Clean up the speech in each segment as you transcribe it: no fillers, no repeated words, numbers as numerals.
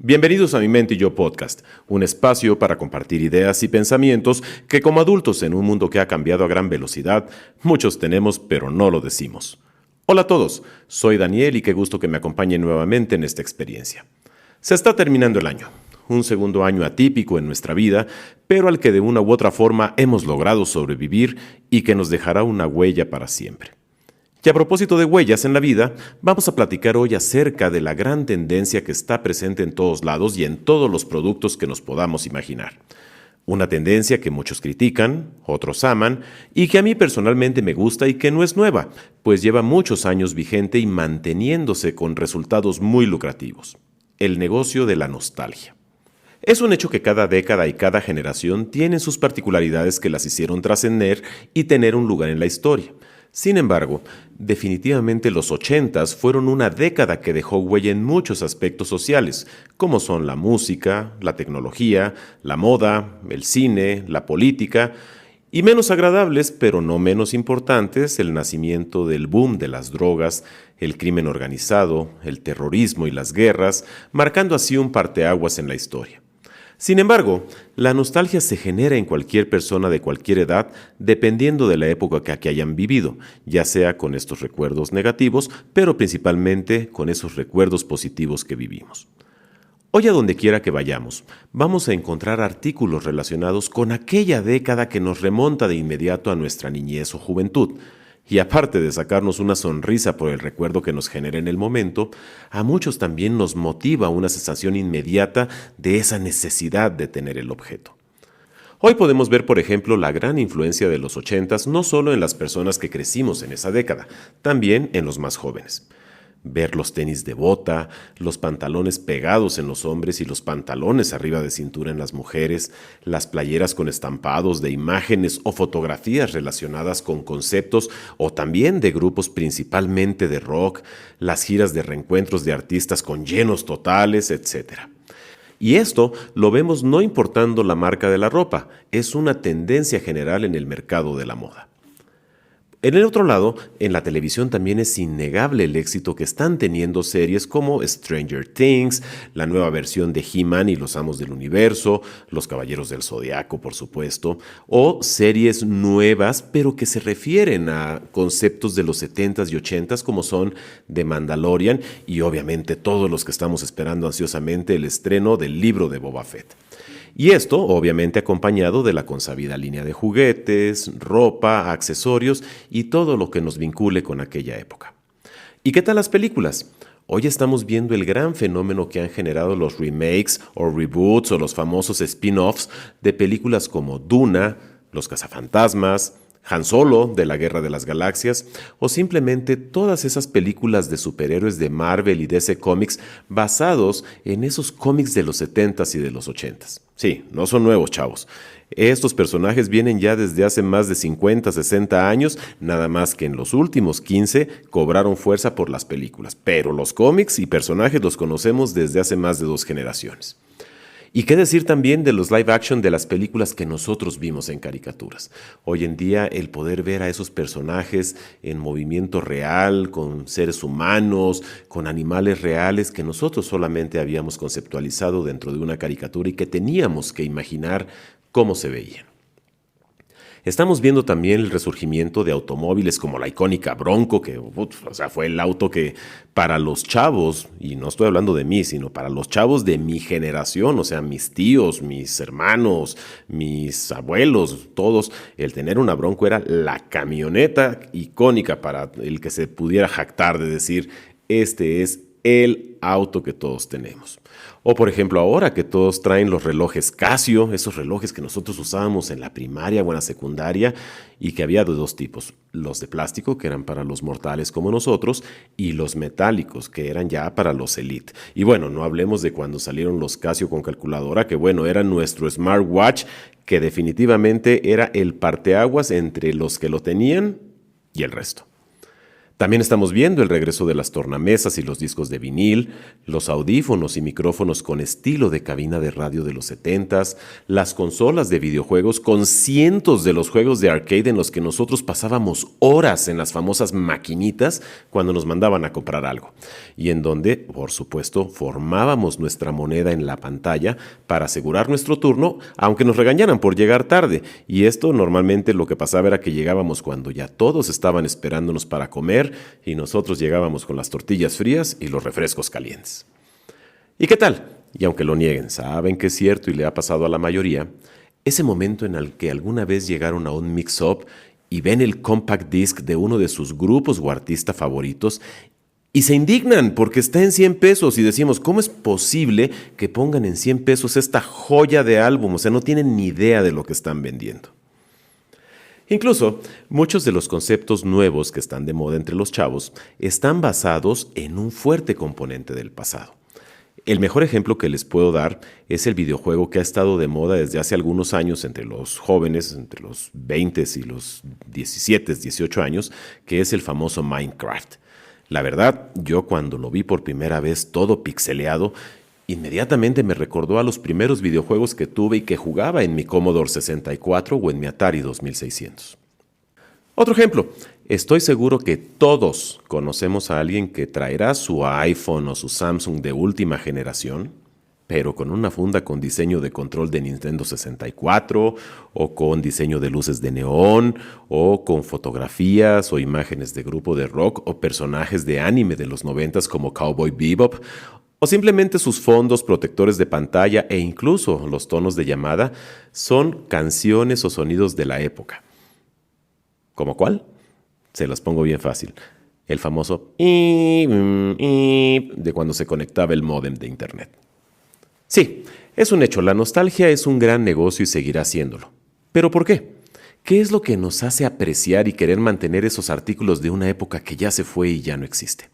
Bienvenidos a Mi Mente y Yo Podcast, un espacio para compartir ideas y pensamientos que como adultos en un mundo que ha cambiado a gran velocidad, muchos tenemos pero no lo decimos. Hola a todos, soy Daniel y qué gusto que me acompañen nuevamente en esta experiencia. Se está terminando el año, un segundo año atípico en nuestra vida, pero al que de una u otra forma hemos logrado sobrevivir y que nos dejará una huella para siempre. Y a propósito de huellas en la vida, vamos a platicar hoy acerca de la gran tendencia que está presente en todos lados y en todos los productos que nos podamos imaginar. Una tendencia que muchos critican, otros aman, y que a mí personalmente me gusta y que no es nueva, pues lleva muchos años vigente y manteniéndose con resultados muy lucrativos. El negocio de la nostalgia. Es un hecho que cada década y cada generación tienen sus particularidades que las hicieron trascender y tener un lugar en la historia. Sin embargo, definitivamente los 80s fueron una década que dejó huella en muchos aspectos sociales, como son la música, la tecnología, la moda, el cine, la política, y menos agradables, pero no menos importantes, el nacimiento del boom de las drogas, el crimen organizado, el terrorismo y las guerras, marcando así un parteaguas en la historia. Sin embargo, la nostalgia se genera en cualquier persona de cualquier edad, dependiendo de la época que hayan vivido, ya sea con estos recuerdos negativos, pero principalmente con esos recuerdos positivos que vivimos. Hoy a donde quiera que vayamos, vamos a encontrar artículos relacionados con aquella década que nos remonta de inmediato a nuestra niñez o juventud. Y aparte de sacarnos una sonrisa por el recuerdo que nos genera en el momento, a muchos también nos motiva una sensación inmediata de esa necesidad de tener el objeto. Hoy podemos ver, por ejemplo, la gran influencia de los 80s no solo en las personas que crecimos en esa década, también en los más jóvenes. Ver los tenis de bota, los pantalones pegados en los hombres y los pantalones arriba de cintura en las mujeres, las playeras con estampados de imágenes o fotografías relacionadas con conceptos o también de grupos principalmente de rock, las giras de reencuentros de artistas con llenos totales, etc. Y esto lo vemos no importando la marca de la ropa, es una tendencia general en el mercado de la moda. En el otro lado, en la televisión también es innegable el éxito que están teniendo series como Stranger Things, la nueva versión de He-Man y los Amos del Universo, Los Caballeros del Zodiaco, por supuesto, o series nuevas pero que se refieren a conceptos de los 70s y 80s como son The Mandalorian y obviamente todos los que estamos esperando ansiosamente el estreno del libro de Boba Fett. Y esto, obviamente, acompañado de la consabida línea de juguetes, ropa, accesorios y todo lo que nos vincule con aquella época. ¿Y qué tal las películas? Hoy estamos viendo el gran fenómeno que han generado los remakes o reboots o los famosos spin-offs de películas como Duna, Los Cazafantasmas, Han Solo de la Guerra de las Galaxias o simplemente todas esas películas de superhéroes de Marvel y DC Comics basados en esos cómics de los 70s y de los 80s. Sí, no son nuevos, chavos. Estos personajes vienen ya desde hace más de 50, 60 años, nada más que en los últimos 15 cobraron fuerza por las películas, pero los cómics y personajes los conocemos desde hace más de 2 generaciones. ¿Y qué decir también de los live action de las películas que nosotros vimos en caricaturas? Hoy en día el poder ver a esos personajes en movimiento real, con seres humanos, con animales reales que nosotros solamente habíamos conceptualizado dentro de una caricatura y que teníamos que imaginar cómo se veían. Estamos viendo también el resurgimiento de automóviles como la icónica Bronco, que fue el auto que para los chavos, y no estoy hablando de mí, sino para los chavos de mi generación, o sea, mis tíos, mis hermanos, mis abuelos, todos, el tener una Bronco era la camioneta icónica para el que se pudiera jactar de decir, este es el auto que todos tenemos. O por ejemplo ahora que todos traen los relojes Casio, esos relojes que nosotros usábamos en la primaria o en la secundaria y que había de 2 tipos, los de plástico que eran para los mortales como nosotros y los metálicos que eran ya para los elite. Y bueno, no hablemos de cuando salieron los Casio con calculadora que bueno, era nuestro smartwatch que definitivamente era el parteaguas entre los que lo tenían y el resto. También estamos viendo el regreso de las tornamesas y los discos de vinil, los audífonos y micrófonos con estilo de cabina de radio de los 70s, las consolas de videojuegos con cientos de los juegos de arcade en los que nosotros pasábamos horas en las famosas maquinitas cuando nos mandaban a comprar algo, y en donde, por supuesto, formábamos nuestra moneda en la pantalla para asegurar nuestro turno, aunque nos regañaran por llegar tarde, y esto normalmente lo que pasaba era que llegábamos cuando ya todos estaban esperándonos para comer, y nosotros llegábamos con las tortillas frías y los refrescos calientes. ¿Y qué tal? Y aunque lo nieguen, saben que es cierto y le ha pasado a la mayoría, ese momento en el que alguna vez llegaron a un mix-up y ven el compact disc de uno de sus grupos o artistas favoritos y se indignan porque está en 100 pesos y decimos, ¿cómo es posible que pongan en 100 pesos esta joya de álbum? O sea, no tienen ni idea de lo que están vendiendo. Incluso, muchos de los conceptos nuevos que están de moda entre los chavos están basados en un fuerte componente del pasado. El mejor ejemplo que les puedo dar es el videojuego que ha estado de moda desde hace algunos años entre los jóvenes, entre los 20 y los 17, 18 años, que es el famoso Minecraft. La verdad, yo cuando lo vi por primera vez todo pixeleado, inmediatamente me recordó a los primeros videojuegos que tuve y que jugaba en mi Commodore 64 o en mi Atari 2600. Otro ejemplo, estoy seguro que todos conocemos a alguien que traerá su iPhone o su Samsung de última generación, pero con una funda con diseño de control de Nintendo 64, o con diseño de luces de neón, o con fotografías o imágenes de grupo de rock o personajes de anime de los 90s como Cowboy Bebop, o simplemente sus fondos, protectores de pantalla e incluso los tonos de llamada son canciones o sonidos de la época. ¿Cómo cuál? Se los pongo bien fácil. El famoso de cuando se conectaba el módem de internet. Sí, es un hecho, la nostalgia es un gran negocio y seguirá siéndolo. ¿Pero por qué? ¿Qué es lo que nos hace apreciar y querer mantener esos artículos de una época que ya se fue y ya no existe?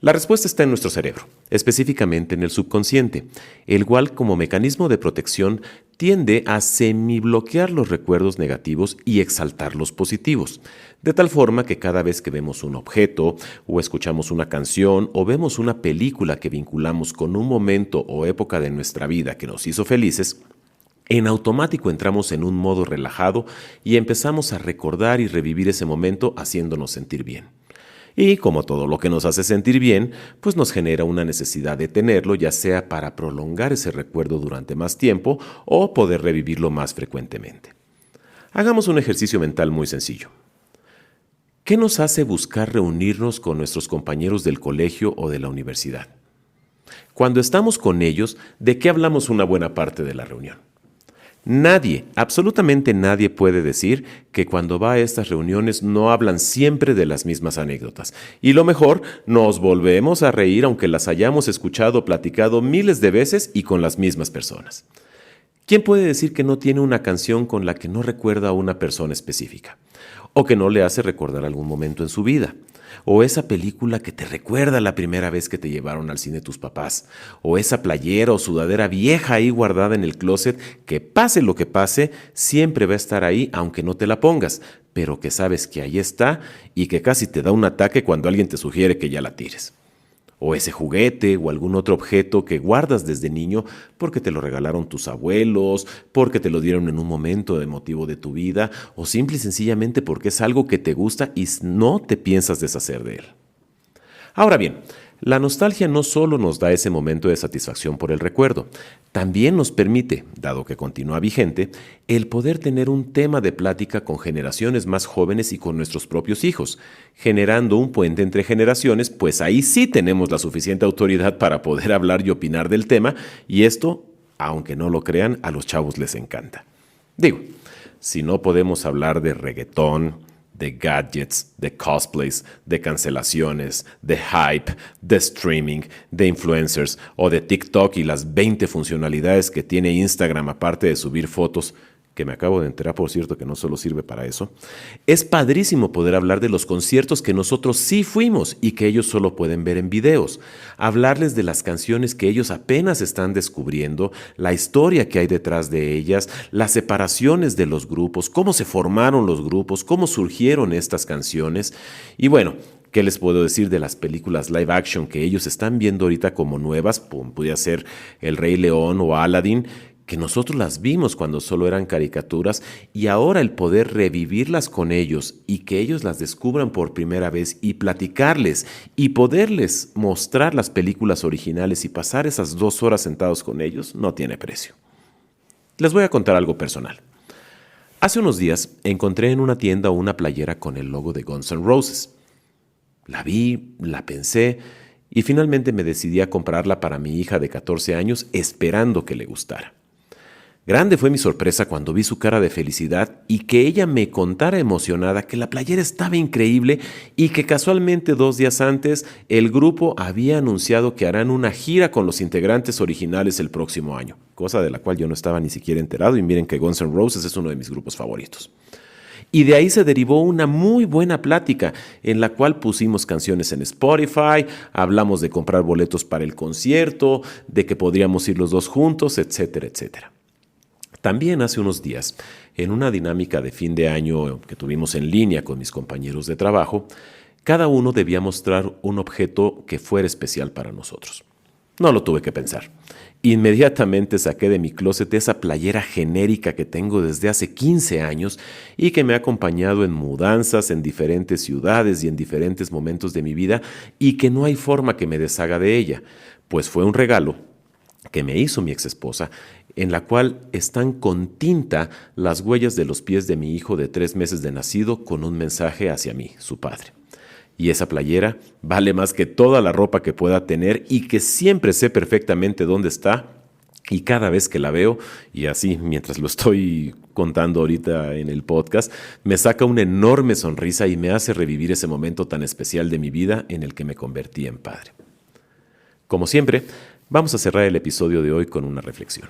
La respuesta está en nuestro cerebro, específicamente en el subconsciente, el cual como mecanismo de protección tiende a semibloquear los recuerdos negativos y exaltar los positivos, de tal forma que cada vez que vemos un objeto o escuchamos una canción o vemos una película que vinculamos con un momento o época de nuestra vida que nos hizo felices, en automático entramos en un modo relajado y empezamos a recordar y revivir ese momento haciéndonos sentir bien. Y como todo lo que nos hace sentir bien, pues nos genera una necesidad de tenerlo, ya sea para prolongar ese recuerdo durante más tiempo o poder revivirlo más frecuentemente. Hagamos un ejercicio mental muy sencillo. ¿Qué nos hace buscar reunirnos con nuestros compañeros del colegio o de la universidad? Cuando estamos con ellos, ¿de qué hablamos una buena parte de la reunión? Nadie, absolutamente nadie puede decir que cuando va a estas reuniones no hablan siempre de las mismas anécdotas. Y lo mejor, nos volvemos a reír aunque las hayamos escuchado o platicado miles de veces y con las mismas personas. ¿Quién puede decir que no tiene una canción con la que no recuerda a una persona específica? O que no le hace recordar algún momento en su vida. O esa película que te recuerda la primera vez que te llevaron al cine tus papás. O esa playera o sudadera vieja ahí guardada en el closet que pase lo que pase, siempre va a estar ahí aunque no te la pongas, pero que sabes que ahí está y que casi te da un ataque cuando alguien te sugiere que ya la tires. O ese juguete o algún otro objeto que guardas desde niño porque te lo regalaron tus abuelos, porque te lo dieron en un momento emotivo de tu vida o simple y sencillamente porque es algo que te gusta y no te piensas deshacer de él. Ahora bien, la nostalgia no solo nos da ese momento de satisfacción por el recuerdo, también nos permite, dado que continúa vigente, el poder tener un tema de plática con generaciones más jóvenes y con nuestros propios hijos, generando un puente entre generaciones, pues ahí sí tenemos la suficiente autoridad para poder hablar y opinar del tema, y esto, aunque no lo crean, a los chavos les encanta. Digo, si no podemos hablar de reggaetón, de gadgets, de cosplays, de cancelaciones, de hype, de streaming, de influencers o de TikTok y las 20 funcionalidades que tiene Instagram aparte de subir fotos, que me acabo de enterar, por cierto, que no solo sirve para eso. Es padrísimo poder hablar de los conciertos que nosotros sí fuimos y que ellos solo pueden ver en videos. Hablarles de las canciones que ellos apenas están descubriendo, la historia que hay detrás de ellas, las separaciones de los grupos, cómo se formaron los grupos, cómo surgieron estas canciones. Y bueno, ¿Qué les puedo decir de las películas live action que ellos están viendo ahorita como nuevas? Podría ser El Rey León o Aladdin, que nosotros las vimos cuando solo eran caricaturas, y ahora el poder revivirlas con ellos y que ellos las descubran por primera vez y platicarles y poderles mostrar las películas originales y pasar esas 2 horas sentados con ellos no tiene precio. Les voy a contar algo personal. Hace unos días encontré en una tienda una playera con el logo de Guns N' Roses. La vi, la pensé y finalmente me decidí a comprarla para mi hija de 14 años esperando que le gustara. Grande fue mi sorpresa cuando vi su cara de felicidad y que ella me contara emocionada que la playera estaba increíble y que casualmente 2 días antes el grupo había anunciado que harán una gira con los integrantes originales el próximo año, cosa de la cual yo no estaba ni siquiera enterado y miren que Guns N' Roses es uno de mis grupos favoritos. Y de ahí se derivó una muy buena plática en la cual pusimos canciones en Spotify, hablamos de comprar boletos para el concierto, de que podríamos ir los dos juntos, etcétera, etcétera. También hace unos días, en una dinámica de fin de año que tuvimos en línea con mis compañeros de trabajo, cada uno debía mostrar un objeto que fuera especial para nosotros. No lo tuve que pensar. Inmediatamente saqué de mi closet esa playera genérica que tengo desde hace 15 años y que me ha acompañado en mudanzas en diferentes ciudades y en diferentes momentos de mi vida y que no hay forma que me deshaga de ella, pues fue un regalo que me hizo mi exesposa, en la cual están con tinta las huellas de los pies de mi hijo de 3 meses de nacido con un mensaje hacia mí, su padre. Y esa playera vale más que toda la ropa que pueda tener y que siempre sé perfectamente dónde está y cada vez que la veo, y así mientras lo estoy contando ahorita en el podcast, me saca una enorme sonrisa y me hace revivir ese momento tan especial de mi vida en el que me convertí en padre. Como siempre, vamos a cerrar el episodio de hoy con una reflexión.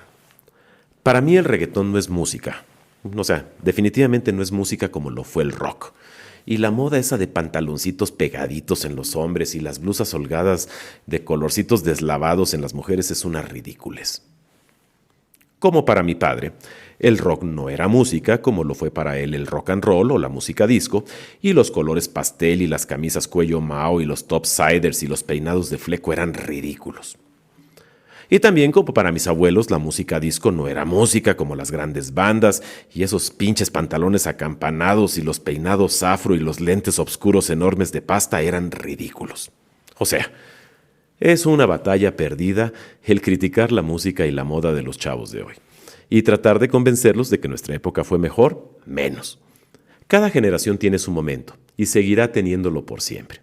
Para mí el reggaetón no es música. O sea, definitivamente no es música como lo fue el rock. Y la moda esa de pantaloncitos pegaditos en los hombres y las blusas holgadas de colorcitos deslavados en las mujeres es una ridiculez. Como para mi padre, el rock no era música como lo fue para él el rock and roll o la música disco, y los colores pastel y las camisas cuello Mao y los topsiders y los peinados de fleco eran ridículos. Y también como para mis abuelos la música disco no era música como las grandes bandas y esos pinches pantalones acampanados y los peinados afro y los lentes oscuros enormes de pasta eran ridículos. O sea, es una batalla perdida el criticar la música y la moda de los chavos de hoy y tratar de convencerlos de que nuestra época fue mejor, menos. Cada generación tiene su momento y seguirá teniéndolo por siempre.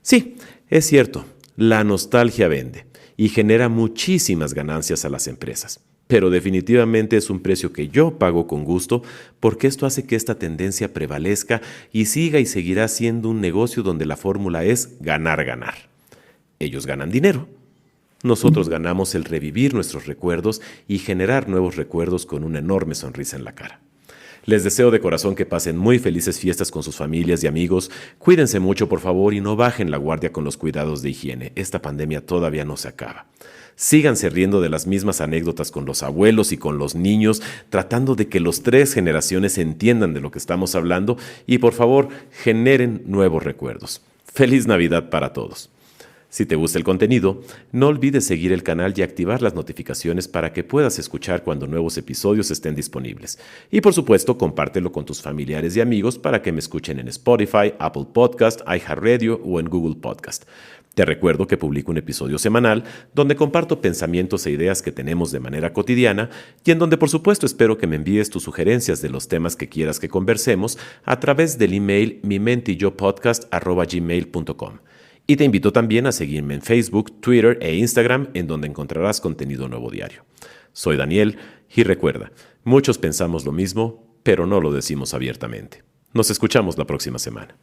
Sí, es cierto, la nostalgia vende y genera muchísimas ganancias a las empresas. Pero definitivamente es un precio que yo pago con gusto porque esto hace que esta tendencia prevalezca y siga y seguirá siendo un negocio donde la fórmula es ganar, ganar. Ellos ganan dinero. Nosotros ganamos el revivir nuestros recuerdos y generar nuevos recuerdos con una enorme sonrisa en la cara. Les deseo de corazón que pasen muy felices fiestas con sus familias y amigos. Cuídense mucho, por favor, y no bajen la guardia con los cuidados de higiene. Esta pandemia todavía no se acaba. Síganse riendo de las mismas anécdotas con los abuelos y con los niños, tratando de que las 3 generaciones entiendan de lo que estamos hablando y, por favor, generen nuevos recuerdos. ¡Feliz Navidad para todos! Si te gusta el contenido, no olvides seguir el canal y activar las notificaciones para que puedas escuchar cuando nuevos episodios estén disponibles. Y por supuesto, compártelo con tus familiares y amigos para que me escuchen en Spotify, Apple Podcast, iHeartRadio o en Google Podcast. Te recuerdo que publico un episodio semanal donde comparto pensamientos e ideas que tenemos de manera cotidiana y en donde por supuesto espero que me envíes tus sugerencias de los temas que quieras que conversemos a través del email mimenteyopodcast@gmail.com. Y te invito también a seguirme en Facebook, Twitter e Instagram, en donde encontrarás contenido nuevo diario. Soy Daniel y recuerda, muchos pensamos lo mismo, pero no lo decimos abiertamente. Nos escuchamos la próxima semana.